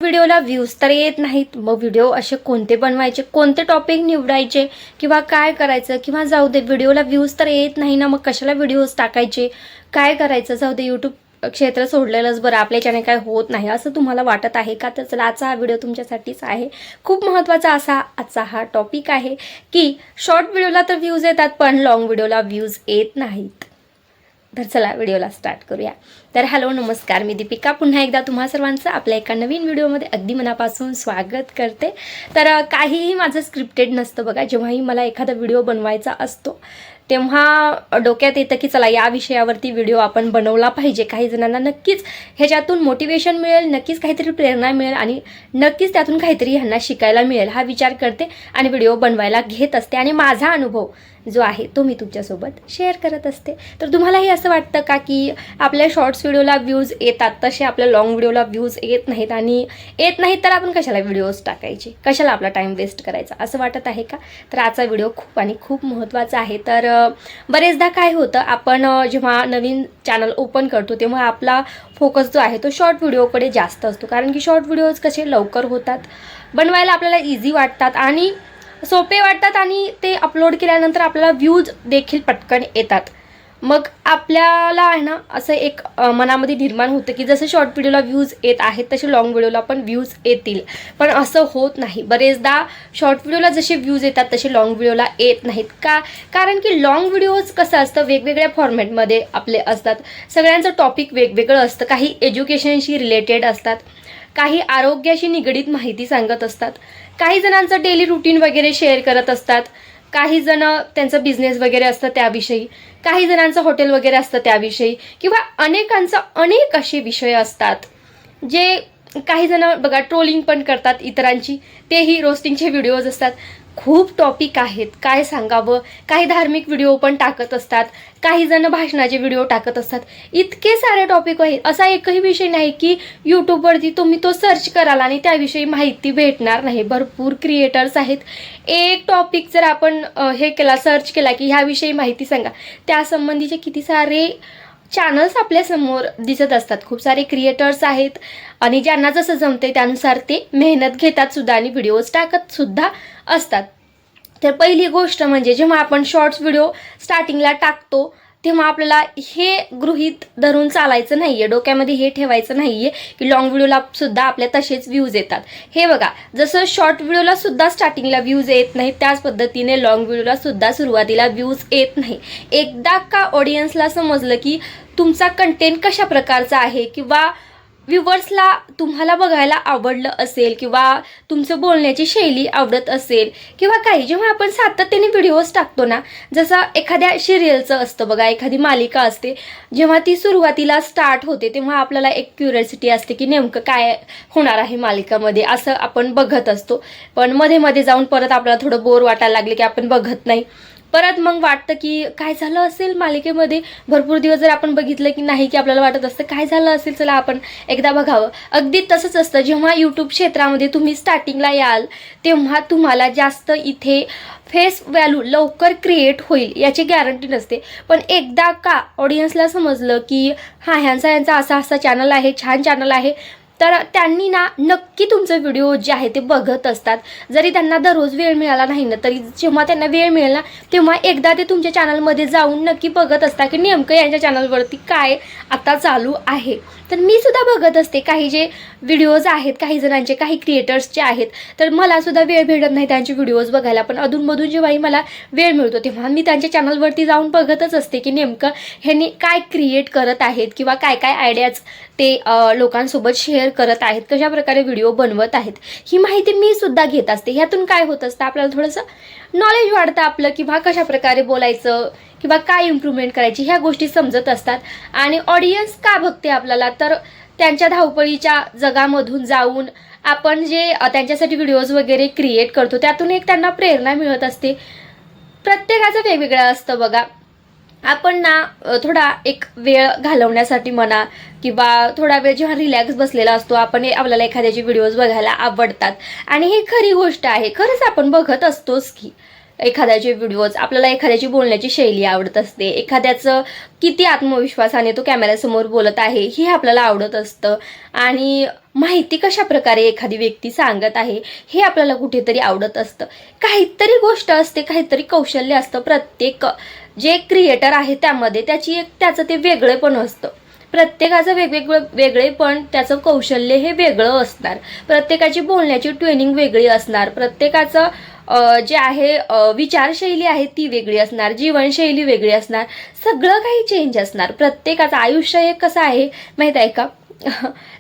व्हिडिओला व्ह्यूज तर येत नाहीत, मग व्हिडिओ असे कोणते बनवायचे, कोणते टॉपिक निवडायचे किंवा काय करायचं, किंवा जाऊ दे व्हिडिओला व्ह्यूज तर येत नाही ना, मग कशाला व्हिडिओज टाकायचे, काय करायचं, जाऊ दे यूट्यूब क्षेत्र सोडलेलंच बरं, आपल्या चॅनल काय होत नाही असं तुम्हाला वाटत आहे का? तर चला आजचा हा व्हिडिओ तुमच्यासाठीच आहे. खूप महत्त्वाचा असा आजचा हा टॉपिक आहे की शॉर्ट व्हिडिओला तर व्ह्यूज येतात पण लॉंग व्हिडिओला व्ह्यूज येत नाहीत. तर चला व्हिडिओला स्टार्ट करूया. तर हॅलो नमस्कार, मी दीपिका पुन्हा एकदा तुम्हा सर्वांचं आपल्या एका नवीन व्हिडिओमध्ये अगदी मनापासून स्वागत करते. तर काहीही माझं स्क्रिप्टेड नसतं बघा. जेव्हाही मला एखादा व्हिडिओ बनवायचा असतो तेव्हा डोक्यात येतं की चला या विषयावरती व्हिडिओ आपण बनवला पाहिजे. काही जणांना नक्कीच ह्याच्यातून मोटिवेशन मिळेल, नक्कीच काहीतरी प्रेरणा मिळेल आणि नक्कीच त्यातून काहीतरी ह्यांना शिकायला मिळेल हा विचार करते आणि व्हिडिओ बनवायला घेत असते. आणि माझा अनुभव जो आहे तो मी तुमच्यासोबत शेअर करत असते. तर तुम्हालाही असं वाटतं का की आपल्या शॉर्ट्स व्हिडिओला व्ह्यूज येतात तसे आपल्या लॉंग व्हिडिओला व्ह्यूज येत नाहीत, आणि येत नाहीत तर आपण कशाला व्हिडिओज टाकायचे, कशाला आपला टाईम वेस्ट करायचा असं वाटत आहे का? तर आजचा व्हिडिओ खूप आणि खूप महत्त्वाचा आहे. तर बरेचदा काय होतं, आपण जेव्हा नवीन चॅनल ओपन करतो तेव्हा आपला फोकस जो आहे तो शॉर्ट व्हिडिओकडे जास्त असतो. कारण की शॉर्ट व्हिडिओज कसे लवकर होतात, बनवायला आपल्याला इझी वाटतात आणि सोपे वाटतात, आणि ते अपलोड केल्यानंतर आपल्याला व्ह्यूज देखील पटकन येतात. मग आपल्याला आहे ना असं एक मनामध्ये निर्माण होतं की जसं शॉर्ट व्हिडिओला व्ह्यूज येत आहेत तसे लॉंग व्हिडिओला पण व्ह्यूज येतील. पण असं होत नाही. बरेचदा शॉर्ट व्हिडिओला जसे व्ह्यूज येतात तसे लॉंग व्हिडिओला येत नाहीत का? कारण की लॉंग व्हिडिओज कसं असतं, वेगवेगळ्या फॉर्मॅटमध्ये आपले असतात. सगळ्यांचं टॉपिक वेगवेगळं असतं. काही एज्युकेशनशी रिलेटेड असतात, काही आरोग्याशी निगडीत माहिती सांगत असतात, काही जणांचं डेली रुटीन वगैरे शेअर करत असतात, काही जण त्यांचं बिझनेस वगैरे असतं त्याविषयी, काही जणांचं हॉटेल वगैरे असतं त्याविषयी, किंवा अनेकांचं अनेक असे विषय असतात. जे काही जण बघा ट्रोलिंग पण करतात इतरांची, तेही रोस्टिंगचे व्हिडिओज असतात. खूप टॉपिक आहेत, काय सांगावं. काही धार्मिक व्हिडिओ पण टाकत असतात, काही जण भाषणाचे व्हिडिओ टाकत असतात. इतके सारे टॉपिक आहेत. असा एकही विषय नाही की यूट्यूबवरती तुम्ही तो सर्च कराल आणि त्याविषयी माहिती भेटणार नाही. भरपूर क्रिएटर्स आहेत. एक टॉपिक जर आपण हे केला, सर्च केला की ह्याविषयी माहिती सांगा, त्यासंबंधीचे किती सारे चॅनल्स आपल्या समोर दिसत असतात. खूप सारे क्रिएटर्स आहेत आणि ज्यांना जसं जमते त्यानुसार ते मेहनत घेतात सुद्धा आणि व्हिडिओज टाकत सुद्धा असतात. तर पहिली गोष्ट म्हणजे जेव्हा आपण शॉर्ट्स व्हिडिओ स्टार्टिंगला टाकतो तेव्हा आपल्याला हे गृहीत धरून चालायचं नाहीये, डोक्यामध्ये हे ठेवायचं नाहीये की लॉंग व्हिडिओला सुद्धा आपल्या तसेच व्ह्यूज येतात. हे बघा, जसं शॉर्ट व्हिडिओला सुद्धा स्टार्टिंगला व्ह्यूज येत नाही त्याच पद्धतीने लॉंग व्हिडिओला सुद्धा सुरुवातीला व्ह्यूज येत नाही. एकदा का ऑडियन्सला समजलं की तुमचा कंटेंट कशा प्रकारचा आहे, किंवा व्ह्युअर्सला तुम्हाला बघायला आवडलं असेल, किंवा तुमचं बोलण्याची शैली आवडत असेल, किंवा काही जेव्हा आपण सातत्याने व्हिडिओज टाकतो ना, जसं एखाद्या सिरियलचं असतं बघा, एखादी मालिका असते, जेव्हा ती सुरुवातीला स्टार्ट होते तेव्हा आपल्याला एक क्युरिओसिटी असते की नेमकं काय होणार आहे मालिकामध्ये, असं आपण बघत असतो. पण मध्ये मध्ये जाऊन परत आपल्याला थोडं बोर वाटायला लागले की आपण बघत नाही. परत मग वाटतं की काय झालं असेल मालिकेमध्ये, भरपूर दिवस जर आपण बघितलं की नाही की आपल्याला वाटत असतं काय झालं असेल, चला आपण एकदा बघावं. अगदी तसंच असतं. जेव्हा यूट्यूब क्षेत्रामध्ये तुम्ही स्टार्टिंगला याल तेव्हा तुम्हाला जास्त इथे फेस व्हॅल्यू लवकर क्रिएट होईल याची गॅरंटी नसते. पण एकदा का ऑडियन्सला समजलं की ह्यांचा असा असा चॅनल आहे, छान चॅनल आहे, तर त्यांनी ना नक्की तुमचं व्हिडिओ जे आहे ते बघत असतात. जरी त्यांना दररोज वेळ मिळाला नाही ना, तरी जेव्हा त्यांना वेळ मिळेल ना तेव्हा एकदा ते तुमच्या चॅनलमध्ये जाऊन नक्की बघत असतात की नेमकं यांच्या चॅनलवरती काय आता चालू आहे. तर मी सुद्धा बघत असते काही जे व्हिडिओज आहेत काही जणांचे, काही क्रिएटर्सचे आहेत. तर मला सुद्धा वेळ भेटत नाही त्यांचे व्हिडिओज बघायला, पण अधूनमधून जेव्हाही मला वेळ मिळतो तेव्हा मी त्यांच्या चॅनलवरती जाऊन बघतच असते की नेमकं ह्यांनी काय क्रिएट करत आहेत, किंवा काय काय आयडियाज ते लोकांसोबत शेअर करत आहेत, कशा प्रकारे व्हिडिओ बनवत आहेत, ही माहिती मी सुद्धा घेत असते. ह्यातून काय होत असतं, आपल्याला थोडंसं नॉलेज वाढतं आपलं, किंवा कशा प्रकारे बोलायचं किंवा काय इम्प्रूव्हमेंट करायची ह्या गोष्टी समजत असतात. आणि ऑडियन्स का बघते आपल्याला, तर त्यांच्या धावपळीच्या जगामधून जाऊन आपण जे त्यांच्यासाठी व्हिडिओज वगैरे क्रिएट करतो त्यातून एक त्यांना प्रेरणा मिळत असते. प्रत्येकाचं वेगवेगळं असतं बघा. आपण ना थोडा एक वेळ घालवण्यासाठी म्हणा, किंवा थोडा वेळ जेव्हा रिलॅक्स बसलेला असतो आपण, आपल्याला एखाद्याचे व्हिडिओज बघायला आवडतात आणि ही खरी गोष्ट आहे, खरंच आपण बघत असतोच की. एखाद्याचे व्हिडिओज, आपल्याला एखाद्याची बोलण्याची शैली आवडत असते, एखाद्याचं किती आत्मविश्वासाने तो कॅमेऱ्यासमोर बोलत आहे हे आपल्याला आवडत असतं, आणि माहिती कशा प्रकारे एखादी व्यक्ती सांगत आहे हे आपल्याला कुठेतरी आवडत असतं. काहीतरी गोष्ट असते, काहीतरी कौशल्य असतं. प्रत्येक जे क्रिएटर आहे त्यामध्ये त्याचं ते वेगळेपण असतं. प्रत्येकाचं वेगळेपण, त्याचं कौशल्य हे वेगळं असणार. प्रत्येकाची बोलण्याची ट्रेनिंग वेगळी असणार. प्रत्येकाचं जे आहे विचारशैली आहे ती वेगळी असणार. जीवनशैली वेगळी असणार. सगळं काही चेंज असणार. प्रत्येकाचं आयुष्य हे कसं आहे माहीत आहे का?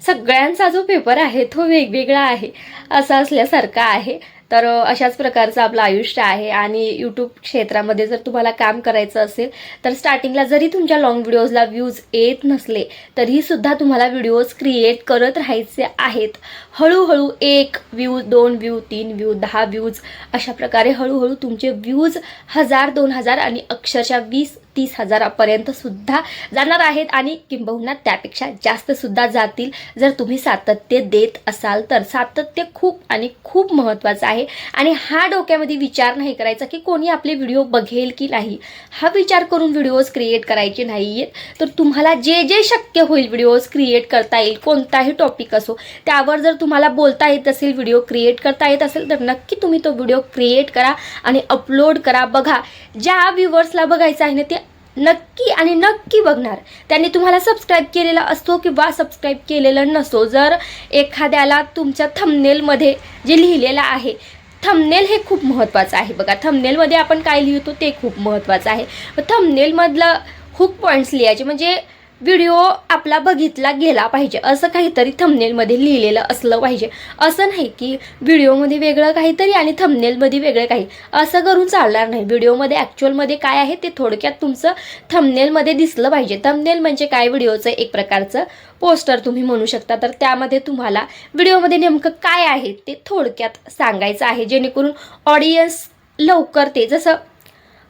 सगळ्यांचा जो पेपर आहे तो वेगवेगळा आहे, असं असल्यासारखं आहे. तर अशाच प्रकारचं आपलं आयुष्य आहे. आणि यूट्यूब क्षेत्रामध्ये जर तुम्हाला काम करायचं असेल तर स्टार्टिंगला जरी तुमच्या लॉंग व्हिडिओजला व्ह्यूज येत नसले तरी सुद्धा तुम्हाला व्हिडिओज क्रिएट करत राहायचे आहेत. हळूहळू 1 व्ह्यू, 2 व्ह्यू, 3 व्ह्यू, 10 व्ह्यूज, अशा प्रकारे हळूहळू तुमचे व्ह्यूज 1000, 2000 आणि अक्षरशः 20-30 हजारापर्यंत सुद्धा जाणार आहेत. आणि किंबहुना त्यापेक्षा जास्त सुद्धा जातील जर तुम्ही सातत्य देत असाल तर. सातत्य खूप आणि खूप महत्त्वाचं आहे. आणि हा डोक्यामध्ये विचार नाही करायचा की कोणी आपले व्हिडिओ बघेल की नाही. हा विचार करून व्हिडिओज क्रिएट करायचे नाही आहेत. तर तुम्हाला जे जे शक्य होईल व्हिडिओज क्रिएट करता येईल, कोणताही टॉपिक असो त्यावर जर तुम्हाला बोलता येत असेल, व्हिडिओ क्रिएट करता येत असेल तर नक्की तुम्ही तो व्हिडिओ क्रिएट करा आणि अपलोड करा. बघा, ज्या व्ह्यूवर्सला बघायचं आहे ना ते नक्की आणि नक्की बघणार. त्यांनी तुम्हाला सबस्क्राईब केलेला असतो किंवा सबस्क्राईब केलेलं नसतो. जर एखाद्याला तुमच्या थंबनेलमध्ये जे लिहिलेलं आहे, थंबनेल हे खूप महत्त्वाचं आहे. बघा, थंबनेलमध्ये आपण काय लिहितो ते खूप महत्त्वाचं आहे. थंबनेलमधलं हुक पॉईंट्स लिहायचे, म्हणजे व्हिडिओ आपला बघितला गेला पाहिजे असं काहीतरी थंबनेलमध्ये लिहिलेलं असलं पाहिजे. असं नाही की व्हिडिओमध्ये वेगळं काहीतरी आणि थंबनेलमध्ये वेगळं काही, असं करून चालणार नाही. व्हिडिओमध्ये ॲक्च्युअलमध्ये काय आहे ते थोडक्यात तुमचं थंबनेलमध्ये दिसलं पाहिजे. थंबनेल म्हणजे काय? व्हिडिओचं एक प्रकारचं पोस्टर तुम्ही म्हणू शकता. तर त्यामध्ये तुम्हाला व्हिडिओमध्ये नेमकं काय आहे ते थोडक्यात सांगायचं आहे, जेणेकरून ऑडियन्स लवकर ते, जसं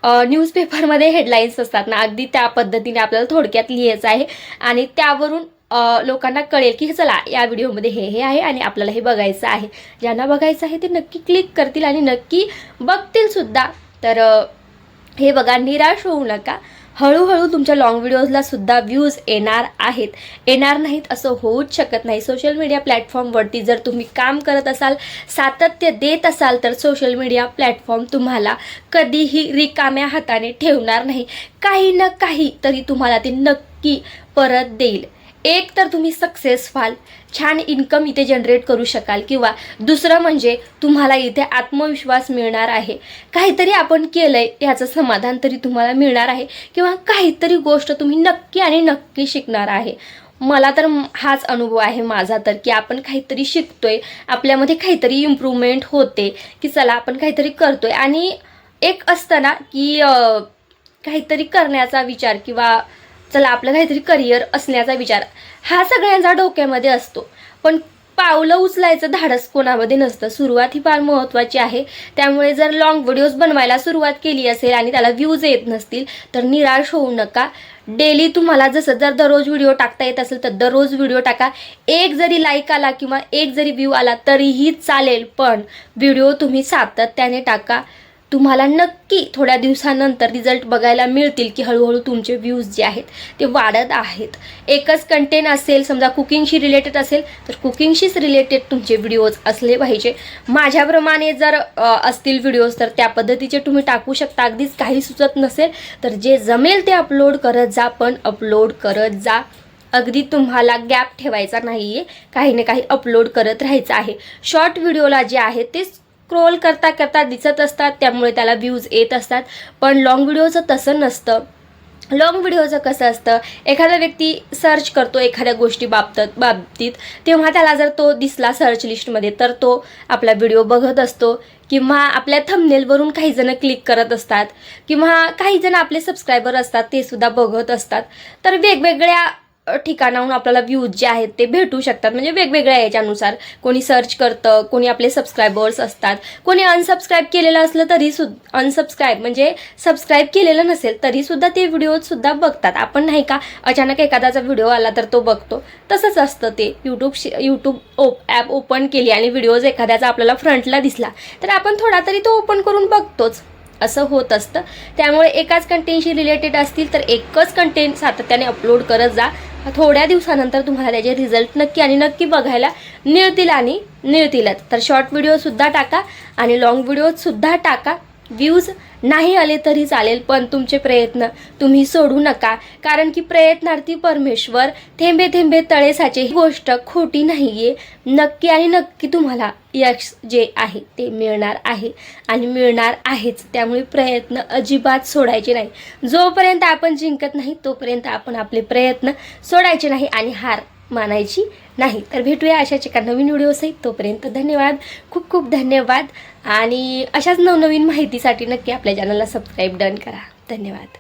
न्यूजपेपरमध्ये हेडलाईन्स असतात ना, अगदी त्या पद्धतीने आपल्याला थोडक्यात लिहायचं आहे. आणि त्यावरून लोकांना कळेल की चला या व्हिडिओमध्ये हे आहे आणि आपल्याला हे बघायचं आहे. ज्यांना बघायचं आहे ते नक्की क्लिक करतील आणि नक्की बघतील सुद्धा. तर हे बघा, निराश होऊ नका. हळूहळू तुमच्या लॉंग व्हिडिओजला सुद्धा व्ह्यूज येणार आहेत. येणार नाहीत असं होऊच शकत नाही. सोशल मीडिया प्लॅटफॉर्मवरती जर तुम्ही काम करत असाल, सातत्य देत असाल तर सोशल मीडिया प्लॅटफॉर्म तुम्हाला कधीही रिकाम्या हाताने ठेवणार नाही. काही ना काही तरी तुम्हाला ते नक्की परत देईल. एक तर तुम्ही सक्सेस व्हाल, छान इन्कम इथे जनरेट करू शकाल, किंवा दुसरं म्हणजे तुम्हाला इथे आत्मविश्वास मिळणार आहे. काहीतरी आपण केलंय याचं समाधान तरी तुम्हाला मिळणार आहे, किंवा काहीतरी गोष्ट तुम्ही नक्की आणि नक्की शिकणार आहे. मला तर हाच अनुभव आहे माझा तर, की आपण काहीतरी शिकतोय, आपल्यामध्ये काहीतरी इम्प्रूव्हमेंट होते, की चला आपण काहीतरी करतोय. आणि एक असतं ना की काहीतरी करण्याचा विचार, किंवा चला आपलं काहीतरी करिअर असण्याचा विचार, हा सगळ्यांचा डोक्यामध्ये असतो. पण पावलं उचलायचं धाडस कोणामध्ये नसतं. सुरुवात ही फार महत्त्वाची आहे. त्यामुळे जर लॉंग व्हिडिओज बनवायला सुरुवात केली असेल आणि त्याला व्ह्यूज येत नसतील तर निराश होऊ नका. डेली तुम्हाला जसं जर दररोज व्हिडिओ टाकता येत असेल तर दररोज व्हिडिओ टाका. एक जरी लाईक आला किंवा एक जरी व्ह्यू आला तरीही चालेल, पण व्हिडिओ तुम्ही सातत्याने टाका. तुम्हाला नक्की थोड्या दिवसानंतर रिझल्ट बघायला मिळतील की हळूहळू तुमचे व्ह्यूज जे आहेत ते वाढत आहेत. एकच कंटेंट असेल, समजा कुकिंगशी रिलेटेड असेल तर कुकिंगशीच रिलेटेड तुमचे व्हिडिओज असले पाहिजे. माझ्याप्रमाणे जर असतील व्हिडिओज तर त्या पद्धतीचे तुम्ही टाकू शकता. अगदीच काही सुचत नसेल तर जे जमेल ते अपलोड करत जा, पण अपलोड करत जा. अगदी तुम्हाला गॅप ठेवायचा नाही आहे, काही ना काही अपलोड करत राहायचं आहे. शॉर्ट व्हिडिओला जे आहे ते स्क्रोल करता करता दिसत असतात, त्यामुळे त्याला व्ह्यूज येत असतात. पण लॉंग व्हिडिओचं तसं नसतं. लॉंग व्हिडिओचं कसं असतं, एखादा व्यक्ती सर्च करतो एखाद्या गोष्टी बाबतीत, तेव्हा त्याला जर तो दिसला सर्च लिस्टमध्ये तर तो आपला व्हिडिओ बघत असतो, किंवा आपल्या थंबनेलवरून काही जण क्लिक करत असतात, किंवा काही जण आपले सबस्क्रायबर असतात ते सुद्धा बघत असतात. तर वेगवेगळ्या ठिकाणाहून आपल्याला व्ह्यूज जे आहेत ते भेटू शकतात. म्हणजे वेगवेगळ्या याच्यानुसार कोणी सर्च करतं, कोणी आपले सबस्क्रायबर्स असतात, कोणी अनसबस्क्राईब केलेलं असलं तरी अनसबस्क्राईब म्हणजे सबस्क्राईब केलेलं नसेल तरीसुद्धा ते व्हिडिओजसुद्धा बघतात. आपण नाही का अचानक एखाद्याचा व्हिडिओ आला तर तो बघतो, तसंच असतं ते. यूट्यूब ॲप ओपन केली आणि व्हिडिओज एखाद्याचा आपल्याला फ्रंटला दिसला तर आपण थोडा तरी तो ओपन करून बघतोच. असं होत असतं. त्यामुळे एकाच कंटेंटशी रिलेटेड असतील तर एकच कंटेंट सातत्याने अपलोड करत जा. थोड्या दिवसानंतर तुम्हाला त्याचे रिझल्ट नक्की आणि नक्की बघायला मिळतीलच. तर शॉर्ट व्हिडिओसुद्धा टाका आणि लॉंग व्हिडिओसुद्धा टाका. व्ह्यूज नाही आले तरी चालेल, पण तुमचे प्रयत्न तुम्ही सोडू नका. कारण की प्रयत्नार्थी परमेश्वर, थेंबे थेंबे तळे साचे ही गोष्ट खोटी नाही आहे. नक्की आणि नक्की तुम्हाला यश जे आहे ते मिळणार आहे आणि मिळणार आहेच. त्यामुळे प्रयत्न अजिबात सोडायचे नाही. जोपर्यंत आपण जिंकत नाही तोपर्यंत आपण आपले प्रयत्न सोडायचे नाही आणि हार मानायची नाही. तर भेटूया अशाच एका नवीन व्हिडिओसहित. तोपर्यंत धन्यवाद, खूप खूप धन्यवाद. आणि अशाच नवनवीन माहितीसाठी नक्की आपल्या चॅनलला सबस्क्राईब डन करा. धन्यवाद.